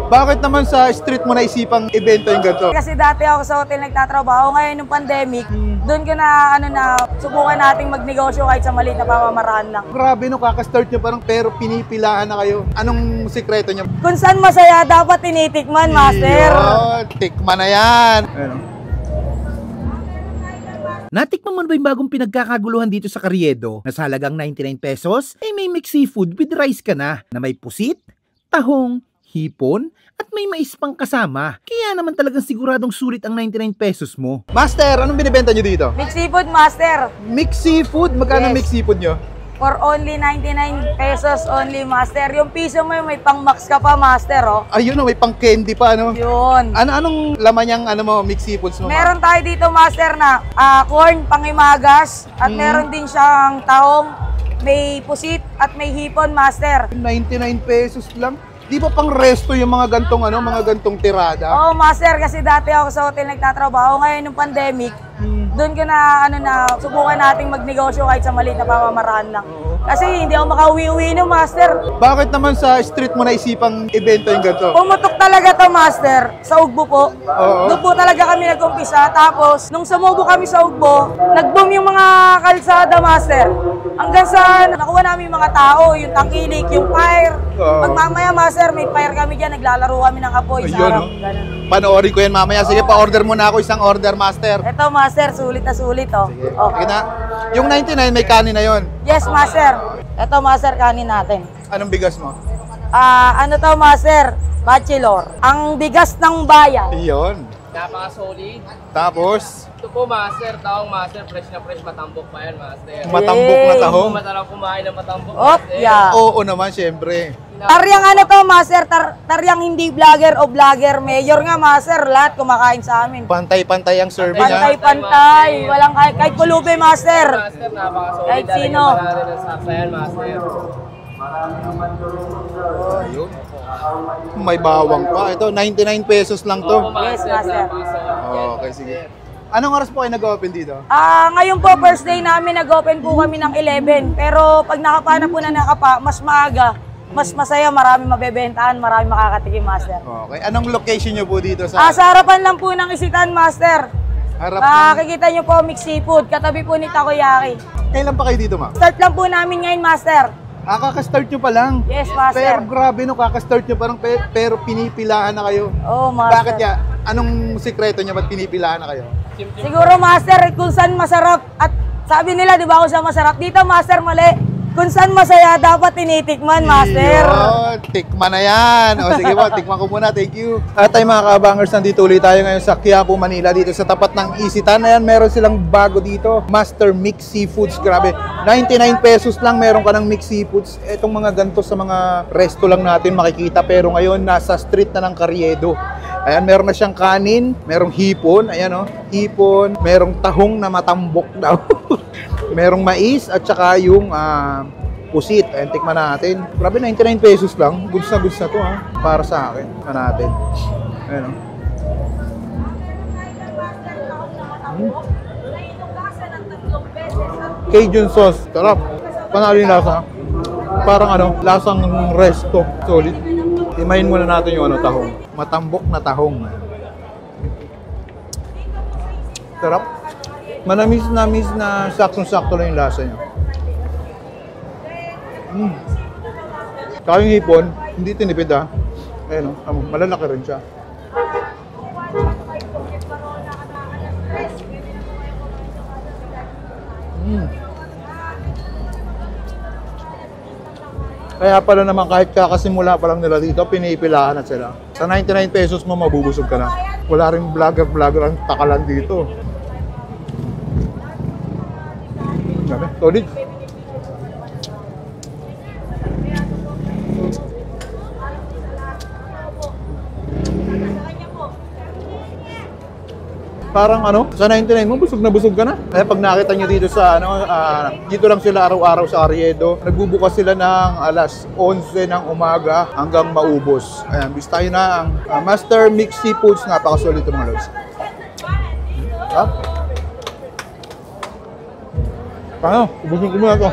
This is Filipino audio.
Bakit naman sa street mo naisipang ibenta yung ganito? Kasi dati ako sa hotel nagtatrabaho, ngayon nung pandemic, doon ko na subukan nating magnegosyo kahit sa maliit na pamamaraan lang. Grabe no, kakastart nyo parang pero pinipilaan na kayo. Anong sikreto nyo? Kung saan masaya, dapat tinitikman, master. Yun, tikman na yan. Ano? Natikman mo na ba yung bagong pinagkakaguluhan dito sa Carriedo na sa halagang 99 pesos? Eh may mixed seafood with rice ka na may pusit, tahong, hipon, at may mais pang kasama. Kaya naman talagang siguradong sulit ang 99 pesos mo. Master, anong binibenta nyo dito? Mixed seafood, master. Mixed seafood? Magkano Yes. mixed seafood nyo? For only 99 pesos only, master. Yung piso mo may pang-max ka pa, master, oh. Ayun, may pang candy pa, ano? Yun. Anong laman yung mixed seafoods mo? Meron tayo dito, master, na corn, pangimagas, at meron din siyang tahong, may pusit, at may hipon, master. 99 pesos lang? Di ba pang resto yung mga gantong tirada? Oo, master, kasi dati ako sa hotel nagtatrabaho, ngayon nung pandemic, doon ko na subukan nating magnegosyo kahit sa maliit na pamamaraan lang. Kasi hindi ako makauwi-uwi no, master. Bakit naman sa street mo naisipang ibenta yung ganito? Pumutok talaga to, master, sa Ugbo po. Doon po talaga kami nag-umpisa. Tapos, nung sumubo kami sa Ugbo, nag-boom yung mga kalsada, master. Hanggang sa nakuha namin yung mga tao, yung tangkilik, yung fire. Pag mamaya, master, may fire kami dyan, naglalaro kami ng apoy sa harap. Panoorin ko yan mamaya. Sige, pa-order muna ako isang order, master. Ito, master, sulit na sulit, oh. Sige na. Yung 99 may kanin na yon. Yes, master. Ito, master, kanin natin. Anong bigas mo? Ano to, master? Bachelor. Ang bigas ng bayan. Iyon. Napaka-solid. Tapos, Ito po, master. Taong master. Fresh na fresh. Matambok pa yan, master. matambok na tahong. Masarap kumain ng matambok, Op, master. yeah. Oo naman, syempre. Taryang ano to, master? Taryang hindi vlogger o vlogger. Mayor nga, master. Lahat kumakain sa amin. Pantay-pantay ang serving, ha? Pantay-pantay. Walang kahit pulubi, master. Master, napaka-solid. Kahit sino. Lalagyan pa natin ng saksa yan, master. Ayun. May bawang pa. Ito, 99 pesos lang to. Opo, Yes, master. napaka-solid. Okay, sige. Anong oras po kayo nag-open dito? Ngayon po, first day namin, nag-open po kami ng 11. Pero pag nakapa na po na nakapa, mas maaga. Mas masaya, marami mabebentahan, marami makakatikim, master. Okay. Anong location nyo po dito sa Sa harapan lang po ng Isitan, master. harap? Makikita nyo po, mixed seafood. Katabi po ni Takoyaki. Kailan pa kayo dito, ma'am? Start lang po namin ngayon, master. Kakastart nyo pa lang. Yes, Pero master. grabe no, kakastart nyo parang pero pinipilaan na kayo. Oh, master. Bakit ya? Anong sikreto nyo ba't pinipilaan na kayo? Siguro, master, kung saan masarap. At sabi nila, di ba kung saan masarap? Dito, master, mali. Kung saan masaya, dapat tinitikman, master. Yun, tikman na yan. O sige po, tikman ko muna. Thank you. At tayo mga kabangers, nandito ulit tayo ngayon sa Quiapo, Manila. Dito sa tapat ng Isitan. Ayan, meron silang bago dito. Master Mixed Seafoods. Grabe. 99 pesos lang meron ka ng Mixed Seafoods. Etong mga ganito sa mga resto lang natin makikita. Pero ngayon, nasa street na ng Carriedo. Ayan, meron na siyang kanin, merong hipon, ayan o, hipon, merong tahong na matambok daw. Merong mais at saka yung pusit. Ayan, tikman natin. Grabe, 99 pesos lang. Goods na to ha, para sa akin. Tikman natin. Ayan o. Cajun sauce, sarap. Panalo yung lasa. Parang lasang resto. Solid. Timayin muna natin yung tahong. Matambok na tahong. Sarap. Manamis na saktong-sakto lang yung lasa niya. Kaya yung hipon, hindi tinipid ha. Ayan o, malalaki rin siya. Kaya pala naman kahit kakasimula pa lang nila dito, pinipilahan na sila. Sa 99 pesos mo, mabubusog ka na. Wala rin vlogger ang takalan dito. Grabe, solid. Parang sa 99 mo, busog na busog ka na. Kaya pag nakita nyo dito sa dito lang sila araw-araw sa Carriedo. Nagbubukas sila ng alas 11 ng umaga hanggang maubos. Ayan, bis tayo na ang Master Mixed Seafoods. Napakasulit ito mga lods. Paano? Ubusog ko muna ito.